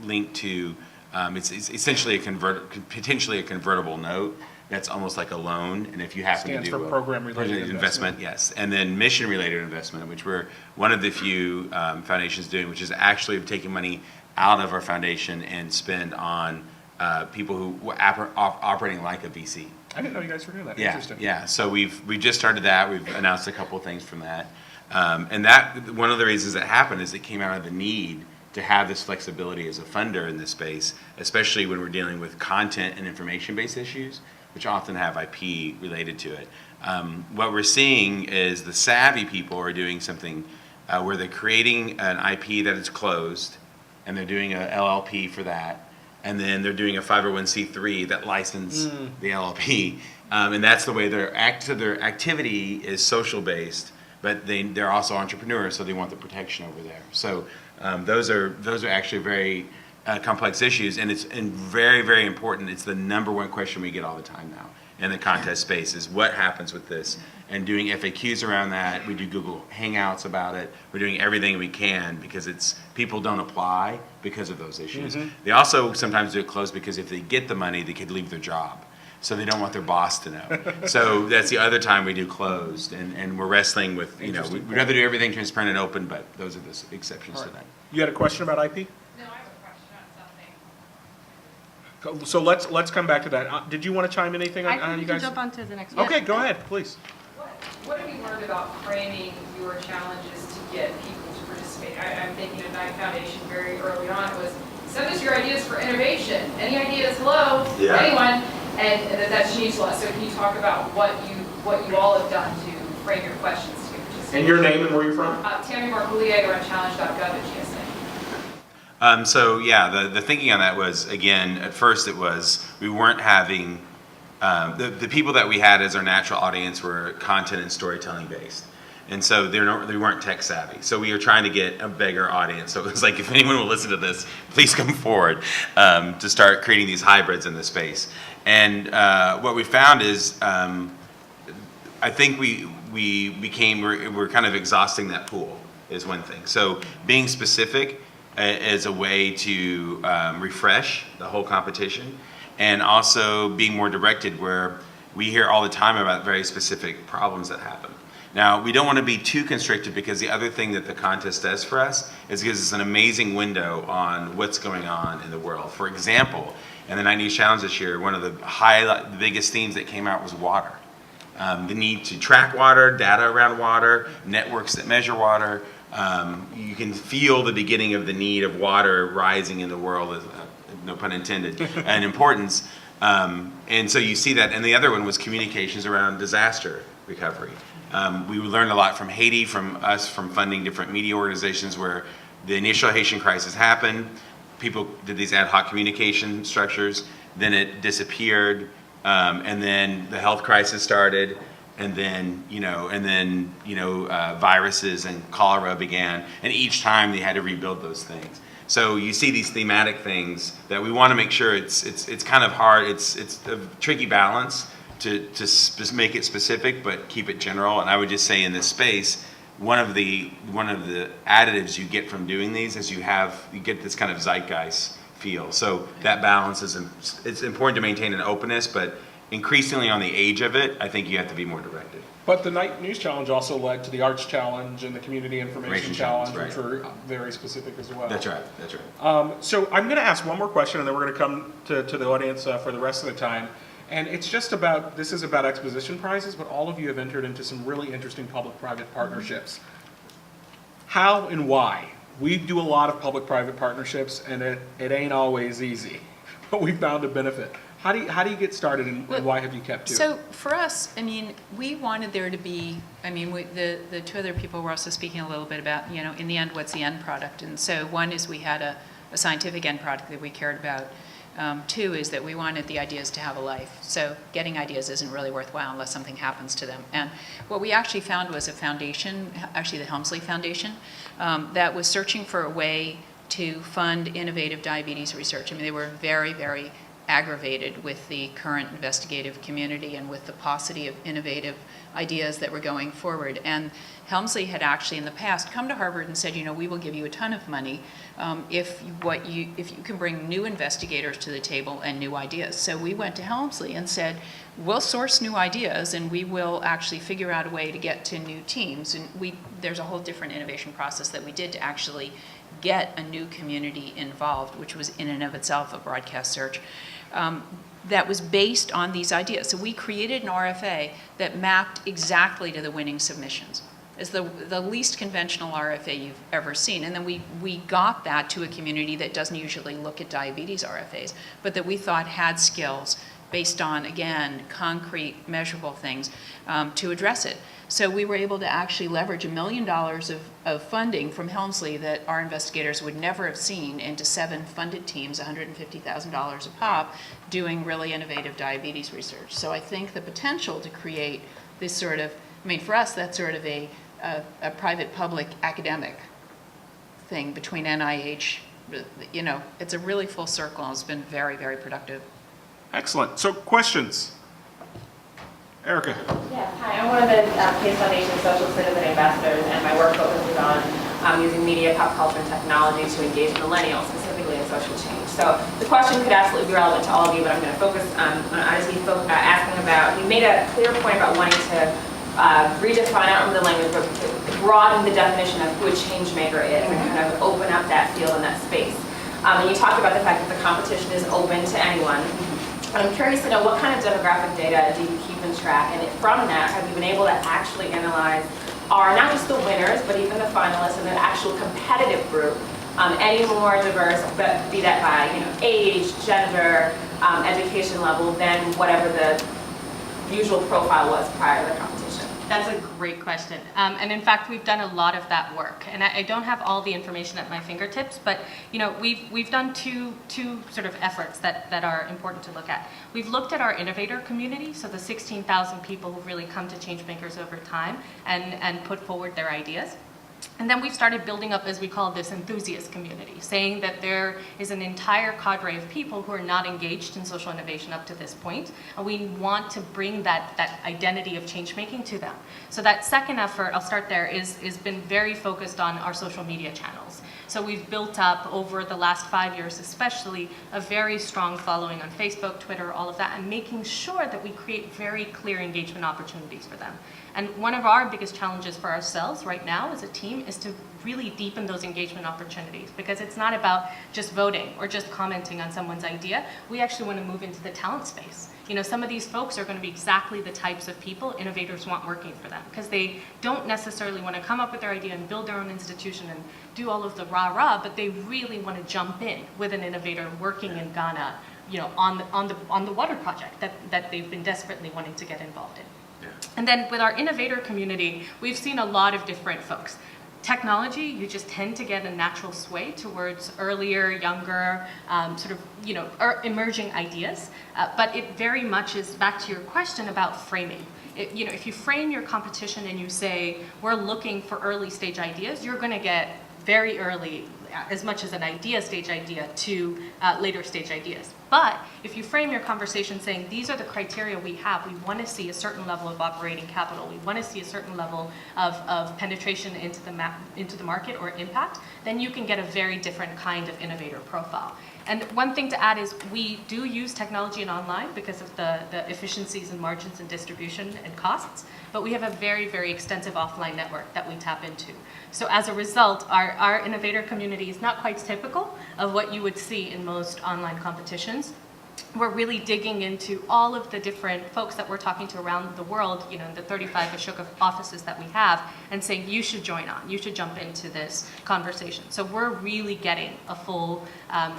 linked to, it's essentially potentially a convertible note that's almost like a loan, and if you happen Stands to do for program-related investment. Yes, and then mission-related investment, which we're one of the few foundations doing, which is actually taking money out of our foundation and spend on people who were operating like a VC. I didn't know you guys were doing that. Yeah, Interesting. yeah. So we just started that. We've announced a couple of things from that, and that one of the reasons that happened is it came out of the need to have this flexibility as a funder in this space, especially when we're dealing with content and information-based issues, which often have IP related to it. What we're seeing is the savvy people are doing something where they're creating an IP that is closed, and they're doing a LLP for that, and then they're doing a 501c3 that license the LLP, and that's the way their activity is social based, but they're also entrepreneurs, so they want the protection over there. So those are actually very complex issues, and it's very, very important. It's the number one question we get all the time now in the contest space is what happens with this, and doing FAQs around that. We do Google Hangouts about it. We're doing everything we can because people don't apply because of those issues. They also sometimes do it closed because if they get the money, they could leave their job. So they don't want their boss to know. So that's the other time we do closed, and we're wrestling with, we'd rather do everything transparent and open, but those are the exceptions to that. You had a question about IP? No, I have a question on something. So let's come back to that. Did you want to chime in anything I on think you we can guys? jump on to the next one. Okay, go ahead, please. What have you learned about framing your challenges to get people to participate? I'm thinking of Knight Foundation very early on. It was, send us your ideas for innovation. Any ideas? Hello? Yeah. Anyone? And that's changed a lot. So can you talk about what you all have done to frame your questions to get participants? And your name and where you're from? Tammy Margulier, on challenge.gov at GSA. So yeah, the thinking on that was, again, at first it was, we weren't having, the people that we had as our natural audience were content and storytelling based. And so they weren't tech savvy. So we were trying to get a bigger audience. So it was like, if anyone will listen to this, please come forward to start creating these hybrids in the space. And what we found is, I think we're kind of exhausting that pool is one thing. So being specific as a way to refresh the whole competition, and also being more directed, where we hear all the time about very specific problems that happen. Now, we don't want to be too constricted, because the other thing that the contest does for us is gives us an amazing window on what's going on in the world. For example, in the 90s Challenge this year, one of the biggest themes that came out was water. The need to track water, data around water, networks that measure water. You can feel the beginning of the need of water rising in the world, no pun intended, and importance. And so you see that. And the other one was communications around disaster recovery. We learned a lot from Haiti, from funding different media organizations where the initial Haitian crisis happened. People did these ad hoc communication structures, then it disappeared, and then the health crisis started, and then viruses and cholera began, and each time they had to rebuild those things. So you see these thematic things that we want to make sure it's kind of hard. It's a tricky balance to make it specific but keep it general. And I would just say in this space, one of the additives you get from doing these is you get this kind of zeitgeist feel. So that balance it's important to maintain an openness, but increasingly on the age of it, I think you have to be more directed. But the Night News Challenge also led to the Arts Challenge and the Community Information Challenge, right, which were very specific as well. That's right. So I'm going to ask one more question, and then we're going to come to the audience for the rest of the time. And it's just about, this is about Exposition prizes, but all of you have entered into some really interesting public-private partnerships. How and why? We do a lot of public-private partnerships, and it ain't always easy, but we found a benefit. How do you get started, and why have you kept to it? So for us, I mean, we wanted there to be, the two other people were also speaking a little bit about, in the end, what's the end product? And so one is we had a scientific end product that we cared about. Two is that we wanted the ideas to have a life. So getting ideas isn't really worthwhile unless something happens to them. And what we actually found was a foundation, actually the Helmsley Foundation, that was searching for a way to fund innovative diabetes research. I mean, they were very, very aggravated with the current investigative community and with the paucity of innovative ideas that were going forward. And Helmsley had actually in the past come to Harvard and said, we will give you a ton of money if you can bring new investigators to the table and new ideas. So we went to Helmsley and said, we'll source new ideas and we will actually figure out a way to get to new teams. And there's a whole different innovation process that we did to actually get a new community involved, which was in and of itself a broadcast search. That was based on these ideas. So we created an RFA that mapped exactly to the winning submissions. It's the least conventional RFA you've ever seen. And then we got that to a community that doesn't usually look at diabetes RFAs, but that we thought had skills based on, again, concrete, measurable things to address it. So we were able to actually leverage $1 million of funding from Helmsley that our investigators would never have seen into 7 funded teams, $150,000 a pop, doing really innovative diabetes research. So I think the potential to create this sort of, I mean, for us, that's sort of a private-public academic thing between NIH, you know, it's a really full circle. It's been very, very productive. Excellent. So questions? Erica. Yes, hi, I'm one of the Case Foundation Social Citizen Ambassadors, and my work focuses on using media, pop culture, and technology to engage millennials, specifically in social change. So the question could absolutely be relevant to all of you, but I'm going to focus on Aditi asking about, you made a clear point about wanting to redefine, I don't remember the language, but broaden the definition of who a change maker is and kind of open up that field and that space. And you talked about the fact that the competition is open to anyone. I'm curious to know what kind of demographic data do you keep in track, and from that, have you been able to actually analyze not just the winners, but even the finalists and the actual competitive group, any more diverse, but be that by age, gender, education level, than whatever the usual profile was prior to the competition? That's a great question. And in fact, we've done a lot of that work. And I don't have all the information at my fingertips, but we've done two sort of efforts that are important to look at. We've looked at our innovator community, so the 16,000 people who've really come to Changemakers over time and put forward their ideas. And then we've started building up, as we call this, enthusiast community, saying that there is an entire cadre of people who are not engaged in social innovation up to this point, and we want to bring that identity of change making to them. So that second effort, I'll start there, is been very focused on our social media channels. So we've built up over the last 5 years especially a very strong following on Facebook, Twitter, all of that, and making sure that we create very clear engagement opportunities for them. And one of our biggest challenges for ourselves right now as a team is to really deepen those engagement opportunities, because it's not about just voting or just commenting on someone's idea. We actually want to move into the talent space. Some of these folks are going to be exactly the types of people innovators want working for them, because they don't necessarily want to come up with their idea and build their own institution and do all of the rah-rah, but they really want to jump in with an innovator working in Ghana, on the water project that they've been desperately wanting to get involved in. And then with our innovator community, we've seen a lot of different folks. Technology, you just tend to get a natural sway towards earlier, younger, emerging ideas. But it very much is back to your question about framing. If you frame your competition and you say, we're looking for early stage ideas, you're going to get very early, as much as an idea stage idea, to later stage ideas. But if you frame your conversation saying, these are the criteria we have, we want to see a certain level of operating capital, we want to see a certain level of penetration into the market or impact, then you can get a very different kind of innovator profile. And one thing to add is we do use technology and online because of the efficiencies and margins and distribution and costs, but we have a very, very extensive offline network that we tap into. So as a result, our innovator community is not quite typical of what you would see in most online competitions. We're really digging into all of the different folks that we're talking to around the world, the 35 Ashoka offices that we have, and saying, you should join on, you should jump into this conversation. So we're really getting a full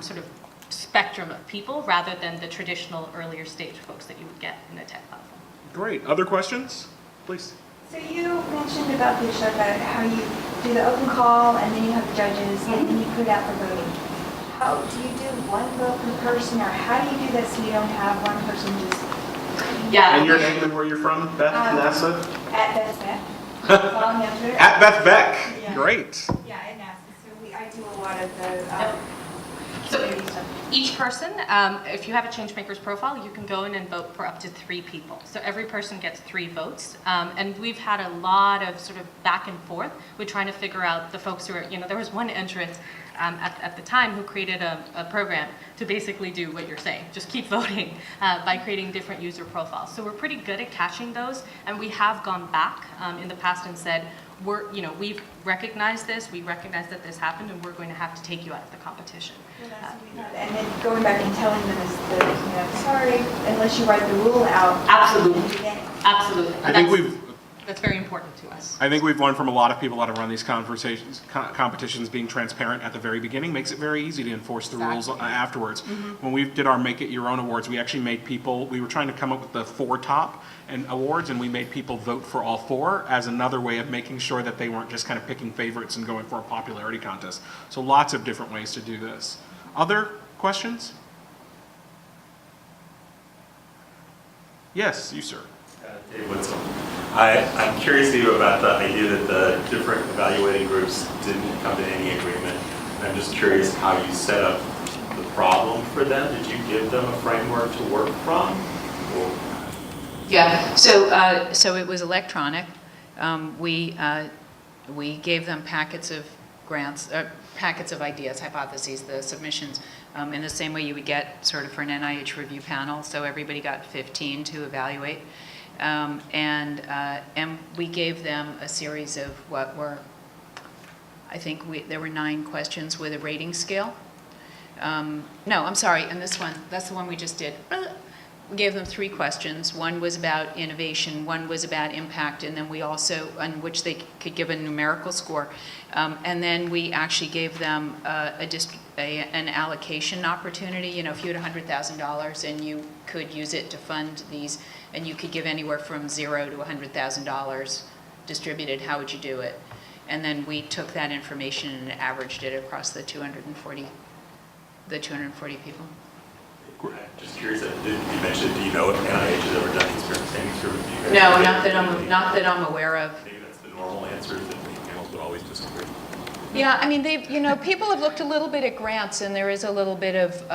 sort of spectrum of people rather than the traditional earlier stage folks that you would get in a tech platform. Great. Other questions? Please. So you mentioned about the Ashoka, how you do the open call and then you have the judges and then you put it out for voting. How do you do one vote per person, or how do you do that so you don't have one person just... Yeah. And your name and where you're from, Beth NASA? At Beth Beck. Follow me on Twitter. At Beth Beck. Yeah. Great. Yeah, at NASA. So I do a lot of the community stuff. Each person, if you have a Changemakers profile, you can go in and vote for up to 3 people. So every person gets 3 votes. And we've had a lot of sort of back and forth with trying to figure out the folks who are, there was one entrant at the time who created a program to basically do what you're saying, just keep voting by creating different user profiles. So we're pretty good at catching those, and we have gone back in the past and said, we've recognized this, we recognize that this happened, and we're going to have to take you out of the competition. And then going back and telling them is sorry, unless you write the rule out. Absolutely. Absolutely. I think we've That's very important to us. I think we've learned from a lot of people how to run these competitions, being transparent at the very beginning makes it very easy to enforce the rules afterwards. When we did our Make It Your Own awards, we actually made people, we were trying to come up with the 4 top awards, and we made people vote for all 4 as another way of making sure that they weren't just kind of picking favorites and going for a popularity contest. So lots of different ways to do this. Other questions? Yes, you, sir. Dave Witzel. I'm curious, Eva, about the idea that the different evaluating groups didn't come to any agreement. And I'm just curious how you set up the problem for them. Did you give them a framework to work from? Or? Yeah, so it was electronic. We gave them packets of grants, packets of ideas, hypotheses, the submissions, in the same way you would get sort of for an NIH review panel. So everybody got 15 to evaluate. And we gave them a series of what were, I think there were 9 questions with a rating scale. No, I'm sorry, and this one, that's the one we just did. We gave them 3 questions. One was about innovation, one was about impact, and then we also, on which they could give a numerical score. And then we actually gave them an allocation opportunity. You know, if you had $100,000 and you could use it to fund these, and you could give anywhere from $0 to $100,000 distributed, how would you do it? And then we took that information and averaged it across the 240 people. I'm just curious, you mentioned, do you know if NIH has ever done these same experiments? No, not that I'm aware of. Maybe that's the normal answer, that the panels would always disagree. Yeah, I mean, people have looked a little bit at grants, and there is a little bit of,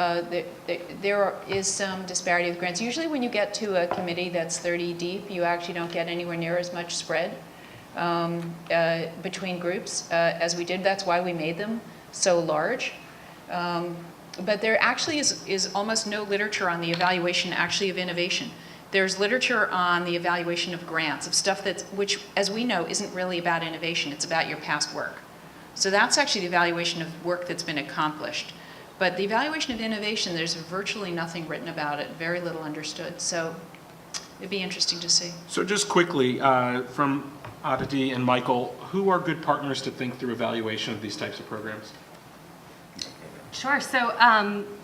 there is some disparity with grants. Usually when you get to a committee that's 30 deep, you actually don't get anywhere near as much spread between groups as we did. That's why we made them so large. But there actually is almost no literature on the evaluation actually of innovation. There's literature on the evaluation of grants, of stuff which, as we know, isn't really about innovation. It's about your past work. So that's actually the evaluation of work that's been accomplished. But the evaluation of innovation, there's virtually nothing written about it, very little understood. So it'd be interesting to see. So just quickly, from Aditi and Michael, who are good partners to think through evaluation of these types of programs? Sure. So,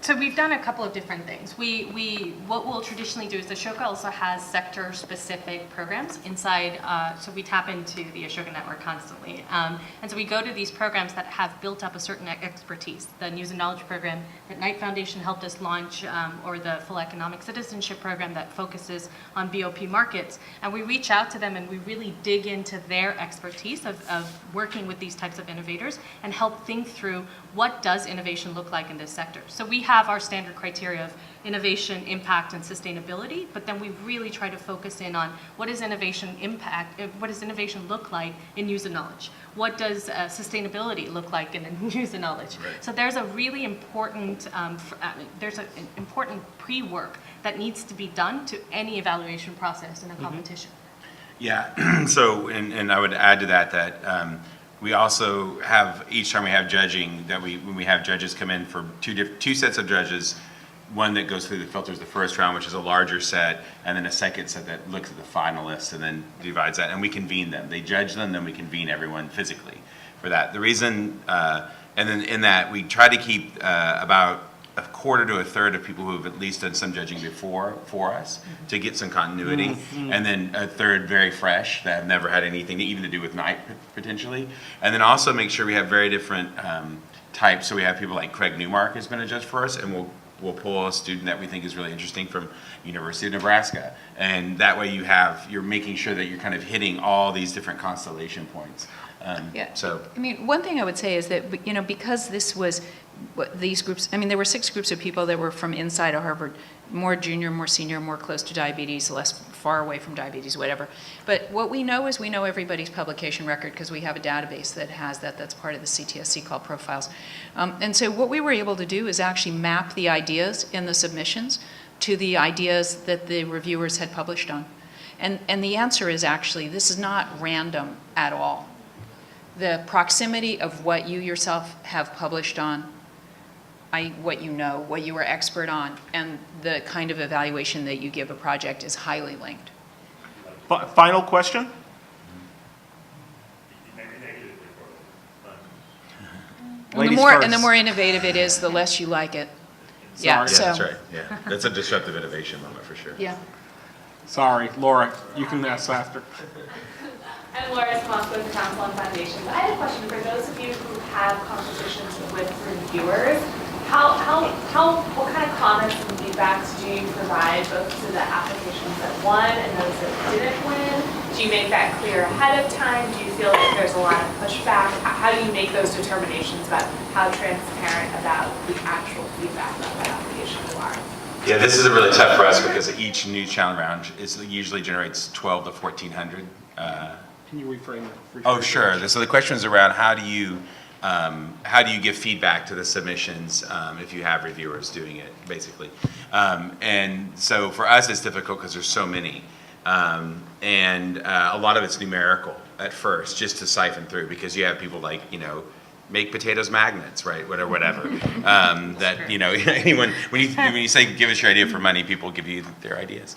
so we've done a couple of different things. What we'll traditionally do is Ashoka also has sector-specific programs inside. So we tap into the Ashoka network constantly, and so we go to these programs that have built up a certain expertise. The News and Knowledge program that Knight Foundation helped us launch, or the Full Economic Citizenship program that focuses on BOP markets, and we reach out to them and we really dig into their expertise of working with these types of innovators and help think through what does innovation look like in this sector. So we have our standard criteria of innovation, impact, and sustainability, but then we really try to focus in on what is innovation impact, what does innovation look like in news and knowledge? What does sustainability look like in news and knowledge? Right. So there's a really important, there's an important pre-work that needs to be done to any evaluation process in a competition. Yeah, so, and I would add to that, we also have, each time we have judging, when we have judges come in for two sets of judges, one that goes through the filters the first round, which is a larger set, and then a second set that looks at the finalists and then divides that, and we convene them. They judge them, then we convene everyone physically for that. The reason, and then in that, we try to keep about a quarter to a third of people who have at least done some judging before for us to get some continuity, and then a third very fresh that have never had anything even to do with Knight potentially, and then also make sure we have very different types. So we have people like Craig Newmark has been a judge for us, and we'll pull a student that we think is really interesting from University of Nebraska, and that way you're making sure that you're kind of hitting all these different constellation points. So I mean, one thing I would say is that, because this was these groups, I mean, there were 6 groups of people that were from inside of Harvard, more junior, more senior, more close to diabetes, less far away from diabetes, whatever. But what we know is we know everybody's publication record because we have a database that has that. That's part of the CTSC called Profiles. And so what we were able to do is actually map the ideas in the submissions to the ideas that the reviewers had published on. And the answer is actually, this is not random at all. The proximity of what you yourself have published on, what you know, what you are expert on, and the kind of evaluation that you give a project is highly linked. Final question? Ladies And first. the more innovative it is, the less you like it. Yeah, Sorry. so. Yeah, that's right, yeah. That's a disruptive innovation moment for sure. Yeah. Sorry, Laura, you can ask after. I'm Laura Smosko with the Council on Foundations. I had a question for those of you who have competitions with reviewers. What kind of comments and feedbacks do you provide both to the applications that won and those that didn't win? Do you make that clear ahead of time? Do you feel like there's a lot of pushback? How do you make those determinations about how transparent about the actual feedback about that application you are? Yeah, this is really tough for us because each new challenge round usually generates 12 to 1,400. Can you reframe it? Oh, sure. So the question is around how do you give feedback to the submissions if you have reviewers doing it, basically. And so for us, it's difficult because there's so many. And a lot of it's numerical at first, just to siphon through, because you have people like, make potatoes magnets, right? Whatever. That, anyone, when you say give us your idea for money, people give you their ideas.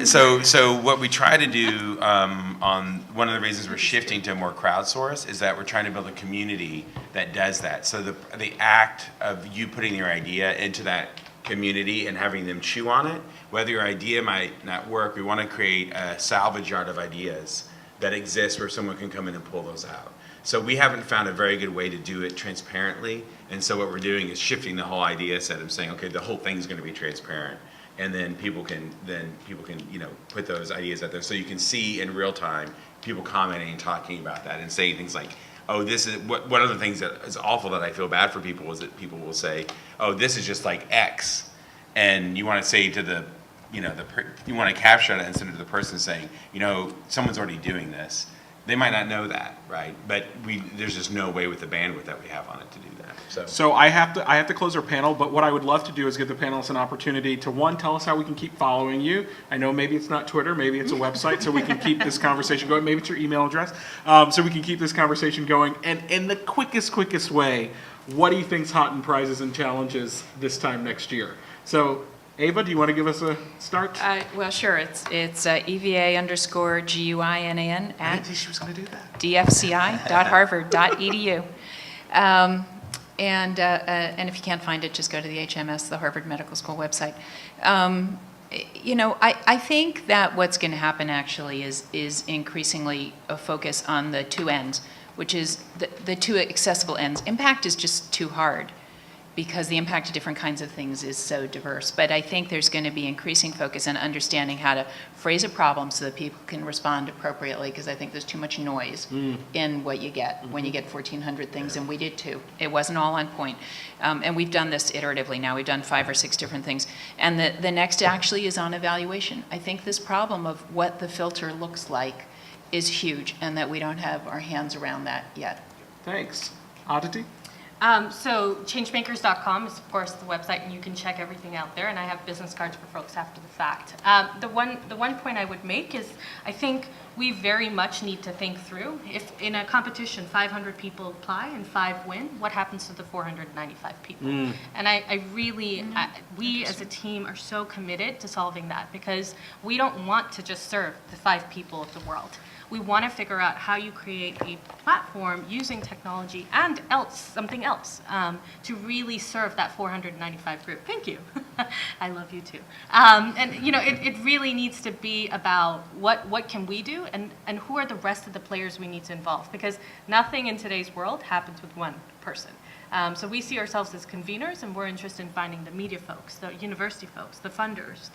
So what we try to do on one of the reasons we're shifting to more crowdsource is that we're trying to build a community that does that. So the act of you putting your idea into that community and having them chew on it, whether your idea might not work, we want to create a salvage yard of ideas that exists where someone can come in and pull those out. So we haven't found a very good way to do it transparently, and so what we're doing is shifting the whole idea set and saying, okay, the whole thing's going to be transparent, and then people can put those ideas out there, so you can see in real time people commenting and talking about that and saying things like, oh, this is one of the things that is awful that I feel bad for people is that people will say, oh, this is just like X, and you want to say to you want to capture that and send it to the person saying, someone's already doing this. They might not know that, right? But there's just no way with the bandwidth that we have on it to do that. So I have to close our panel, but what I would love to do is give the panelists an opportunity to, one, tell us how we can keep following you. I know maybe it's not Twitter, maybe it's a website, so we can keep this conversation going. Maybe it's your email address, so we can keep this conversation going. And in the quickest way, what do you think's hot in prizes and challenges this time next year? So, Eva, do you want to give us a start? Well, sure. It's EVA_GUINAN at she was going to do that. dfci.harvard.edu. And if you can't find it, just go to the HMS, the Harvard Medical School website. I think that what's going to happen actually is increasingly a focus on the two ends, which is the two accessible ends. Impact is just too hard, because the impact of different kinds of things is so diverse. But I think there's going to be increasing focus on understanding how to phrase a problem so that people can respond appropriately, because I think there's too much noise in what you get when you get 1,400 things, and we did too. It wasn't all on point. And we've done this iteratively now. We've done 5 or 6 different things. And the next actually is on evaluation. I think this problem of what the filter looks like is huge, and that we don't have our hands around that yet. Thanks. Aditi? So changemakers.com is, of course, the website, and you can check everything out there. And I have business cards for folks after the fact. The one point I would make is I think we very much need to think through, if in a competition 500 people apply and 5 win, what happens to the 495 people? And I really, we as a team are so committed to solving that, because we don't want to just serve the 5 people of the world. We want to figure out how you create a platform using technology and something else to really serve that 495 group. Thank you. I love you too. It really needs to be about what can we do and who are the rest of the players we need to involve, because nothing in today's world happens with one person. So we see ourselves as conveners, and we're interested in finding the media folks, the university folks, the funders,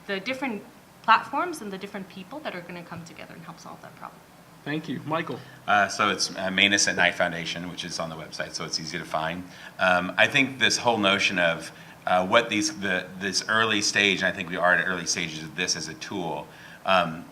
the different platforms and the different people that are going to come together and help solve that problem. Thank you. Michael? So it's Maness at Knight Foundation, which is on the website, so it's easy to find. I think this whole notion of this early stage, and I think we are at early stages of this as a tool,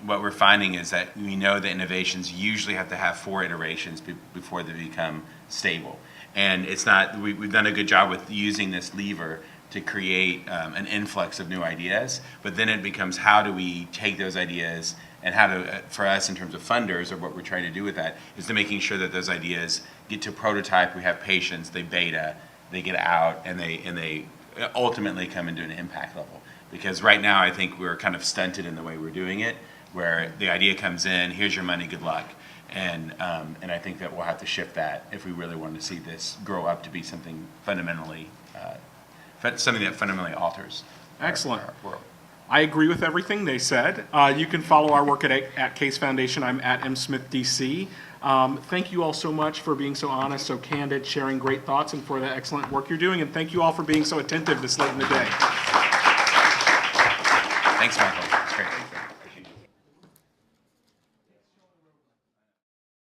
what we're finding is that we know that innovations usually have to have 4 iterations before they become stable. And it's not, we've done a good job with using this lever to create an influx of new ideas, but then it becomes how do we take those ideas and how to, for us in terms of funders, or what we're trying to do with that, is to making sure that those ideas get to prototype, we have patience, they beta, they get out, and they ultimately come into an impact level. Because right now I think we're kind of stunted in the way we're doing it, where the idea comes in, here's your money, good luck. And I think that we'll have to shift that if we really want to see this grow up to be something fundamentally, something that fundamentally alters Excellent. our world. I agree with everything they said. You can follow our work at Case Foundation. I'm at msmithdc. Thank you all so much for being so honest, so candid, sharing great thoughts, and for the excellent work you're doing. And thank you all for being so attentive this late in the day. Thanks, Michael.